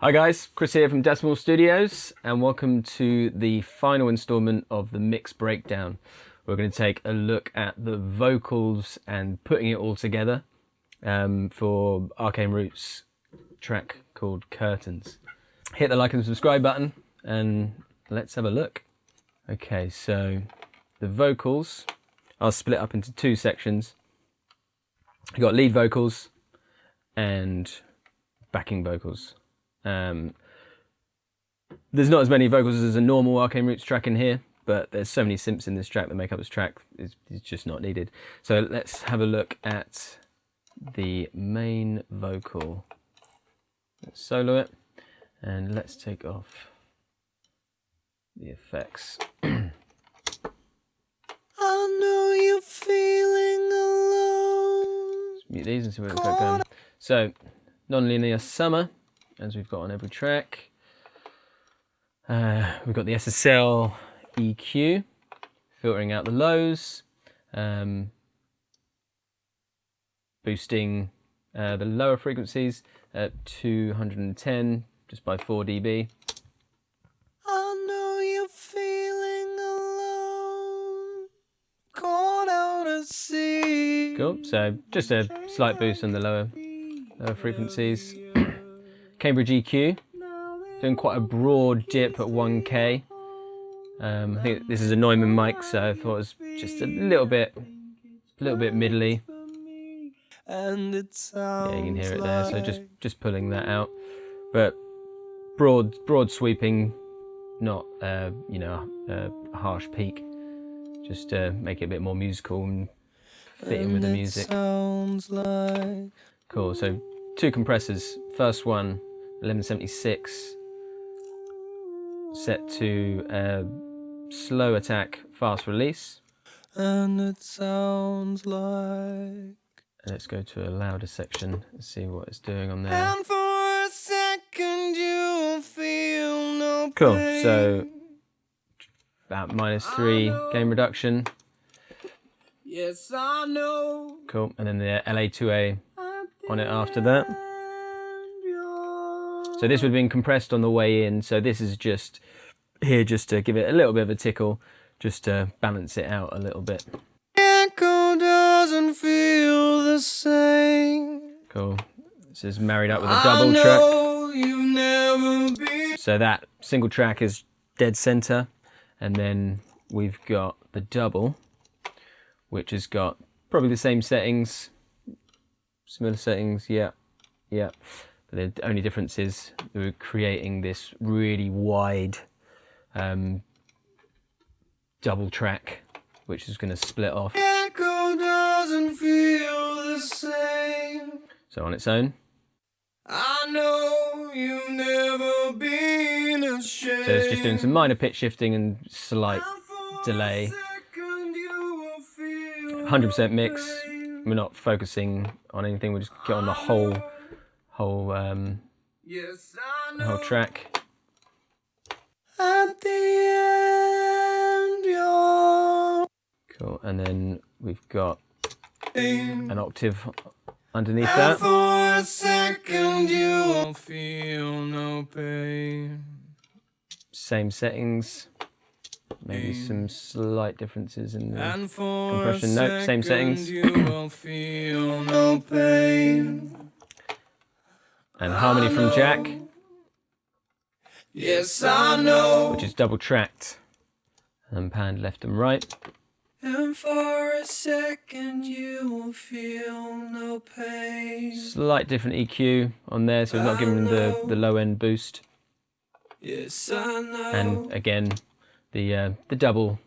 Hi guys, Chris here from Decimal Studios, and welcome to the final installment of the mix breakdown. We're going to take a look at the vocals and putting it all together for Arcane Roots track called Curtains. Hit the like and subscribe button and let's have a look. Okay, so the vocals are split up into two sections. You've got lead vocals and backing vocals. There's not as many vocals as a normal Arcane Roots track in here, but there's so many synths in this track that make up this track, it's just not needed. So let's have a look at the main vocal. Let's solo it, and let's take off the effects. I know you're feeling alone. Let's mute these and see where it's going. So, non-linear summer, as we've got on every track. We've got the SSL EQ, filtering out the lows, boosting the lower frequencies at 210, just by 4 dB. I know you're feeling alone, caught out at sea. Cool, so just a slight boost on the lower frequencies. Cambridge EQ, doing quite a broad dip at 1K. I think this is a Neumann mic, so I thought it was just a little bit middly. And yeah, you can hear it there. So just pulling that out, but broad sweeping, not a harsh peak. Just to make it a bit more musical and fit in with the music. Cool. So two compressors. First one, 1176. Set to slow attack, fast release. And it sounds like... Let's go to a louder section and see what it's doing on there. And for a second you'll feel no pain. Cool, so about -3 gain reduction. Yes, I know. Cool, and then the LA2A on it after that. So this would have been compressed on the way in, so this is just here just to give it a little bit of a tickle, just to balance it out a little bit. Echo doesn't feel the same. Cool. This is married up with a double track. So that single track is dead center, and then we've got the double, which has got probably the same settings, similar settings, yeah. But the only difference is we're creating this really wide double track, which is going to split off. Echo doesn't feel the same. So on its own. I know you've never been ashamed. So it's just doing some minor pitch shifting and slight delay. 100% mix. We're not focusing on anything. We're just get on the whole track. At the end, cool, and then we've got an octave underneath that. And for a second you won't feel no pain. Same settings. Maybe some slight differences in the compression. Nope, same settings. You won't feel no pain. And harmony from Jack. Yes, I know. Which is double tracked and panned left and right. And for a second you will feel no pain. Slight different EQ on there, so we're not giving them the low end boost. Yes, I know. And again, the double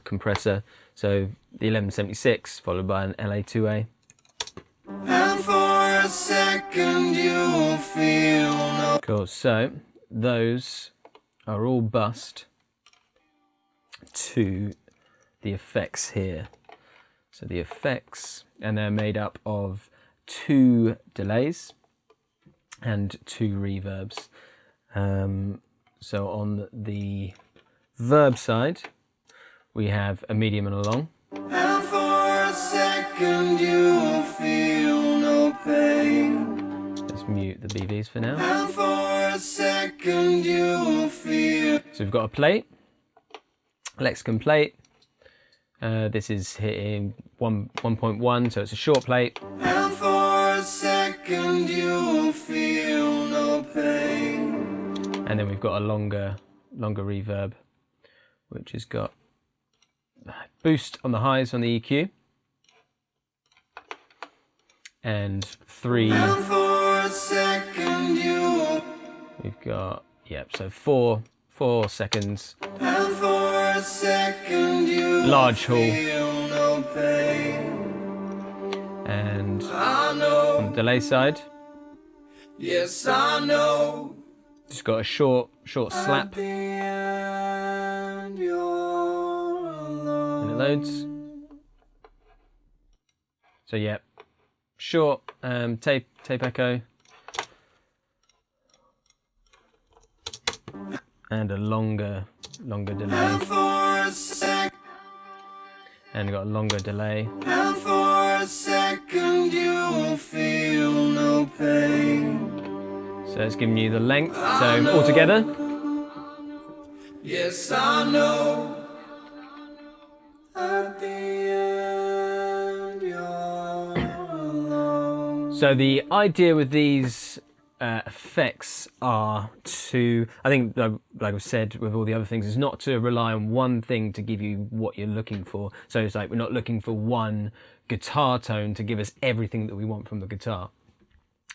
compressor, so the 1176 followed by an LA2A. And for a second you will feel no... Cool, so those are all bussed to the effects here. So the effects, and they're made up of 2 delays and 2 reverbs. So on the verb side, we have a medium and a long. And for a second you will feel no pain. Let's mute the BVs for now. And for a second you'll feel. So we've got a plate, Lexicon plate. This is hitting 1.1, so it's a short plate. And for a second you'll feel no pain. And then we've got a longer reverb, which has got boost on the highs on the EQ. And 3. And for a second you'll. We've got, so 4 seconds. And for a second you'll Large hall. feel no pain. And I know. on the delay side, Yes, I know. just got a short slap. At the end, you're alone. And it loads. So yeah, short tape echo. And a longer delay. And for a sec. And got a longer delay. And for a second you'll feel no pain. So it's giving you the length. So altogether, Yes, I know. At the end, you're alone. so the idea with these effects are to, I think, like I've said with all the other things, is not to rely on one thing to give you what you're looking for. So it's like we're not looking for one guitar tone to give us everything that we want from the guitar.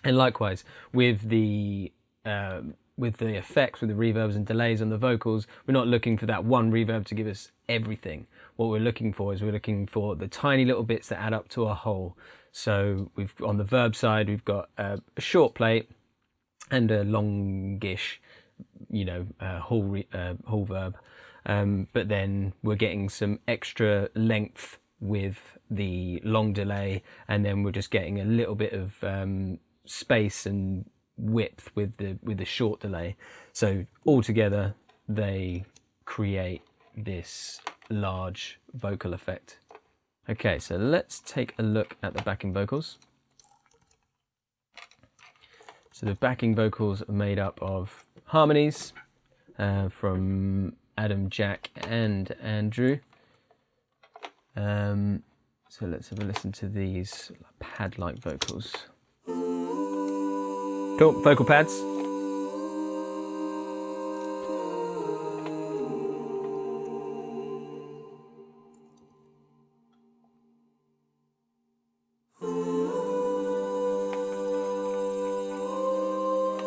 And likewise with the effects, with the reverbs and delays on the vocals, we're not looking for that one reverb to give us everything. What we're looking for is we're looking for the tiny little bits that add up to a whole. So we've on the verb side, we've got a short plate and a longish, whole verb. But then we're getting some extra length with the long delay, and then we're just getting a little bit of space and width with the short delay. So altogether, they create this large vocal effect. Okay, so let's take a look at the backing vocals. So the backing vocals are made up of harmonies from Adam, Jack, and Andrew. So let's have a listen to these pad-like vocals. Cool, vocal pads.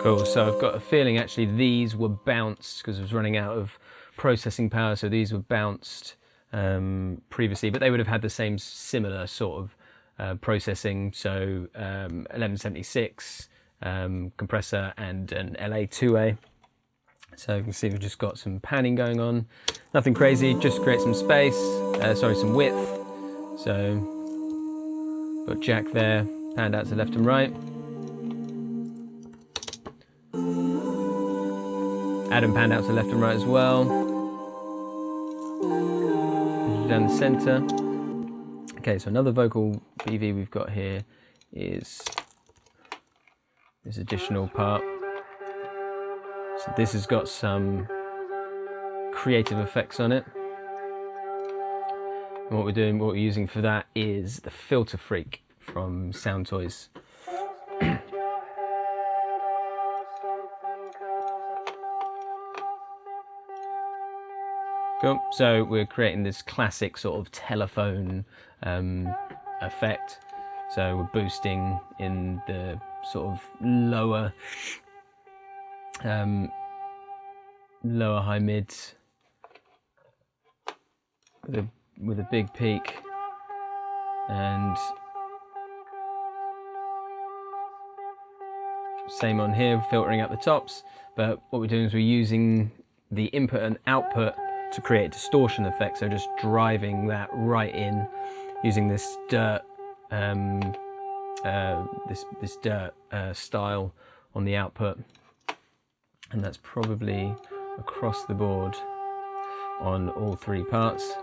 Cool, so I've got a feeling actually these were bounced because I was running out of processing power, so these were bounced previously, but they would have had the same similar sort of processing, so 1176 compressor and an LA2A. So you can see we've just got some panning going on, nothing crazy, just to create some space, some width. So got Jack there, panned out to left and right. Adam panned out to left and right as well. Down the center. Okay, so another vocal BV we've got here is this additional part. So this has got some creative effects on it. And what we're using for that is the Filter Freak from Sound Toys. Cool. So we're creating this classic sort of telephone effect. So we're boosting in the sort of lower high mids with a big peak, and same on here, filtering up the tops. But what we're doing is we're using the input and output to create distortion effect, so just driving that right in using this dirt this dirt style on the output, and that's probably across the board on all three parts.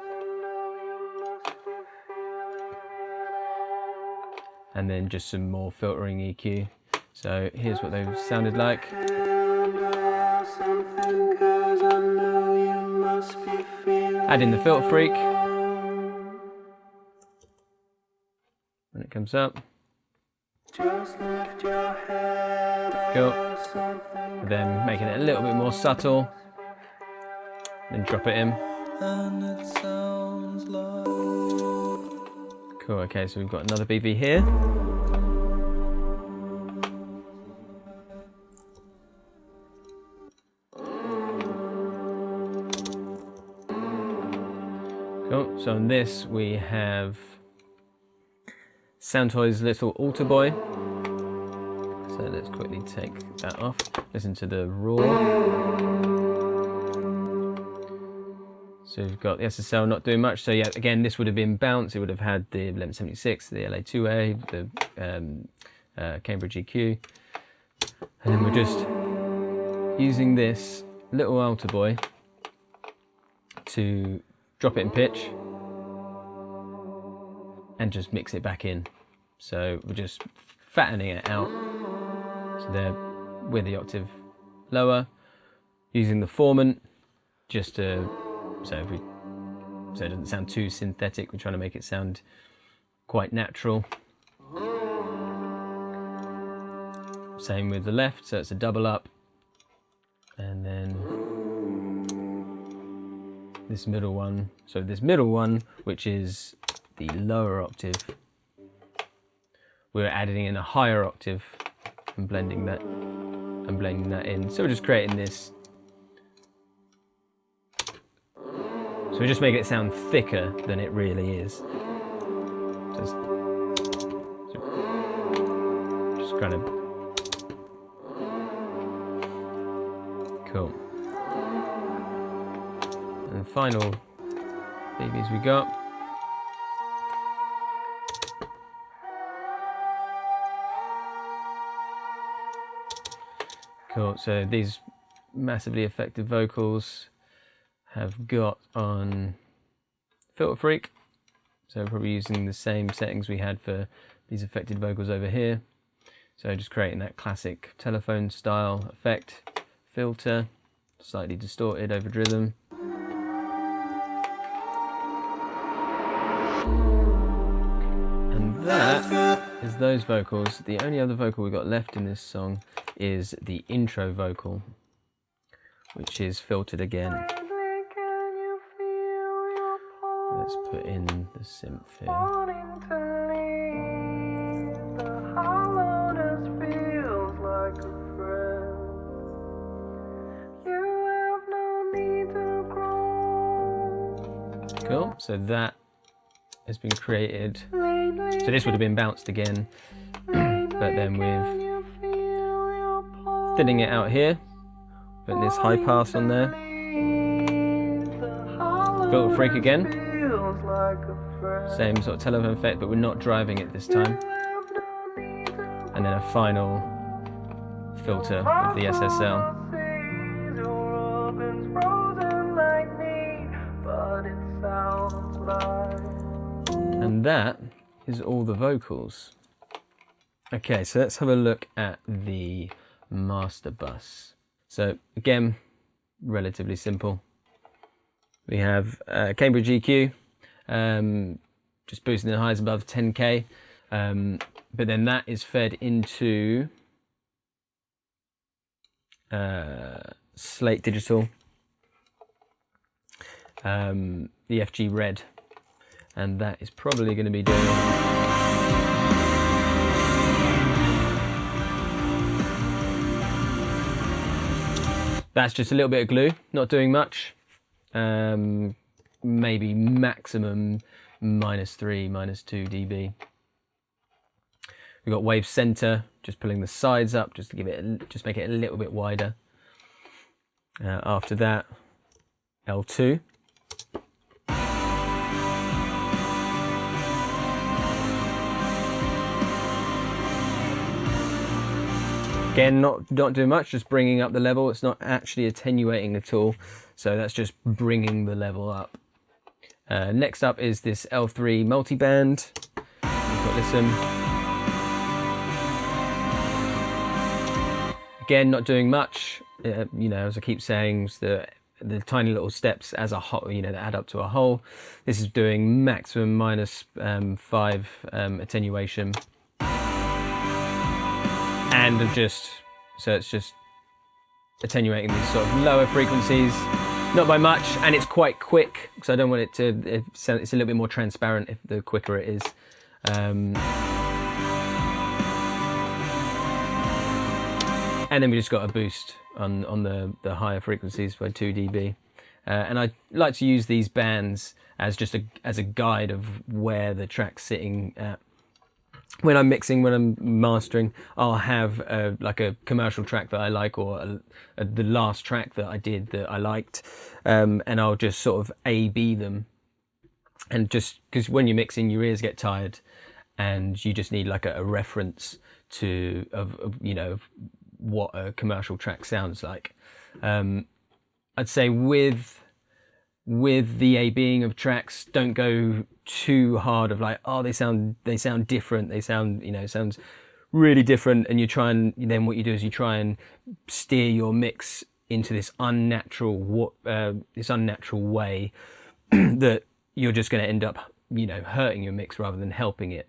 And then just some more filtering EQ. So here's what they've sounded like. Add in the filter freak when it comes up. Cool. Then making it a little bit more subtle. Then drop it in. Cool, okay, so we've got another BV here. Cool, so on this we have Soundtoy's little altar boy. So let's quickly take that off. Listen to the roar. So we've got the SSL not doing much. So yeah, again, this would have been bounced. It would have had the 1176, the LA2A, the Cambridge EQ. And then we're just using this little altar boy to drop it in pitch and just mix it back in. So we're just fattening it out. So there, with the octave lower, using the formant just to, so it doesn't sound too synthetic. We're trying to make it sound quite natural. Same with the left, so it's a double up. And then this middle one. So this middle one, which is the lower octave, we're adding in a higher octave and blending that in. So we're just creating this. So we're just making it sound thicker than it really is. Just kind of cool. And the final BVs we got. Cool, so these massively effective vocals have got on Filter Freak, so probably using the same settings we had for these affected vocals over here. So just creating that classic telephone style effect, filter, slightly distorted over rhythm. And that is those vocals. The only other vocal we've got left in this song is the intro vocal, which is filtered again. Let's put in the synth here. Cool, so that has been created. So this would have been bounced again, but then with thinning it out here, putting this high pass on there. Filter Freak again. Same sort of telephone effect, but we're not driving it this time. And then a final filter of the SSL. And that is all the vocals. Okay, so let's have a look at the master bus. So again, relatively simple. We have Cambridge EQ, just boosting the highs above 10K, but then that is fed into Slate Digital, the FG Red, and that is probably going to be doing that's just a little bit of glue, not doing much. Maybe maximum -3, -2 dB. We've got wave center, just pulling the sides up, just to give it, just make it a little bit wider. After that, L2. Again, not doing much, just bringing up the level. It's not actually attenuating at all, so that's just bringing the level up. Next up is this L3 multiband. We've got this in. Again, not doing much. you know, as I keep saying, is the tiny little steps as a whole, you know, that add up to a whole. This is doing maximum -5 attenuation, and so it's just attenuating these sort of lower frequencies, not by much, and it's quite quick because I don't want it to. It's a little bit more transparent if the quicker it is. And then we just got a boost on the higher frequencies by 2 dB. And I like to use these bands as just as a guide of where the track's sitting at. When I'm mixing, when I'm mastering, I'll have like a commercial track that I like, or the last track that I did that I liked, and I'll just sort of A/B them. And just because when you're mixing, your ears get tired, and you just need like a reference to you know, what a commercial track sounds like. I'd say with the A/Bing of tracks, don't go too hard of like, oh, they sound different, they sound, you know, sounds really different, and you try and then what you do is you try and steer your mix into this unnatural way that you're just going to end up, you know, hurting your mix rather than helping it.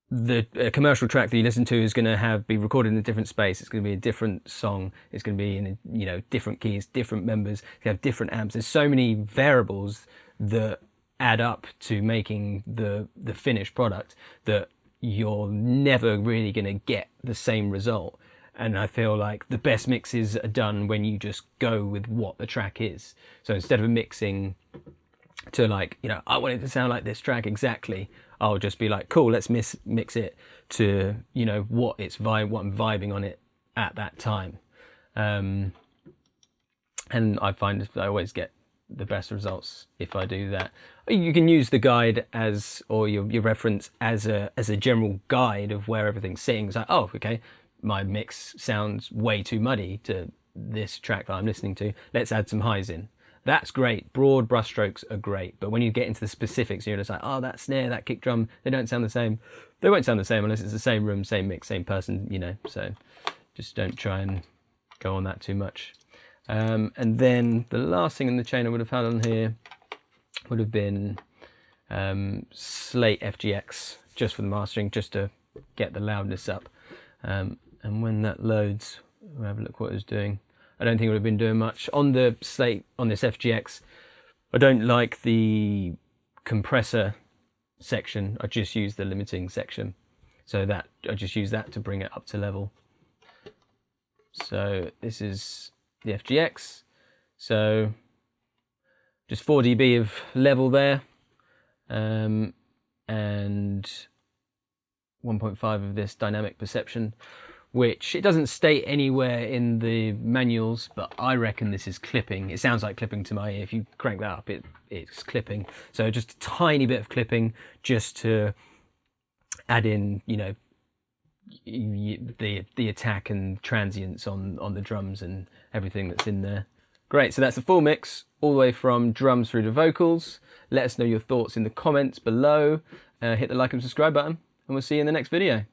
The commercial track that you listen to is going to be recorded in a different space. It's going to be a different song. It's going to be in, you know, different keys, different members. You have different amps. There's so many variables that add up to making the finished product that you're never really going to get the same result. And I feel like the best mixes are done when you just go with what the track is. So instead of mixing to like, you know, I want it to sound like this track exactly, I'll just be like, cool, let's mix it to, you know, what I'm vibing on it at that time. And I find I always get the best results if I do that. You can use the guide or your reference as a general guide of where everything's sitting. It's like, oh, okay, my mix sounds way too muddy to this track that I'm listening to. Let's add some highs in. That's great. Broad brushstrokes are great, but when you get into the specifics, you're just like, oh, that snare, that kick drum, they don't sound the same. They won't sound the same unless it's the same room, same mix, same person, you know. So just don't try and go on that too much. And then the last thing in the chain I would have had on here would have been Slate FGX, just for the mastering, just to get the loudness up. And when that loads, we'll have a look what it was doing. I don't think it would have been doing much. On the Slate, on this FGX, I don't like the compressor section. I just use the limiting section. So that I just use that to bring it up to level. So this is the FGX. So just 4 dB of level there. And 1.5 of this dynamic perception, which it doesn't state anywhere in the manuals, but I reckon this is clipping. It sounds like clipping to my ear. If you crank that up, it's clipping. So just a tiny bit of clipping just to add in, you know, the attack and transients on the drums and everything that's in there. Great, so that's the full mix, all the way from drums through to vocals. Let us know your thoughts in the comments below. Hit the like and subscribe button, and we'll see you in the next video.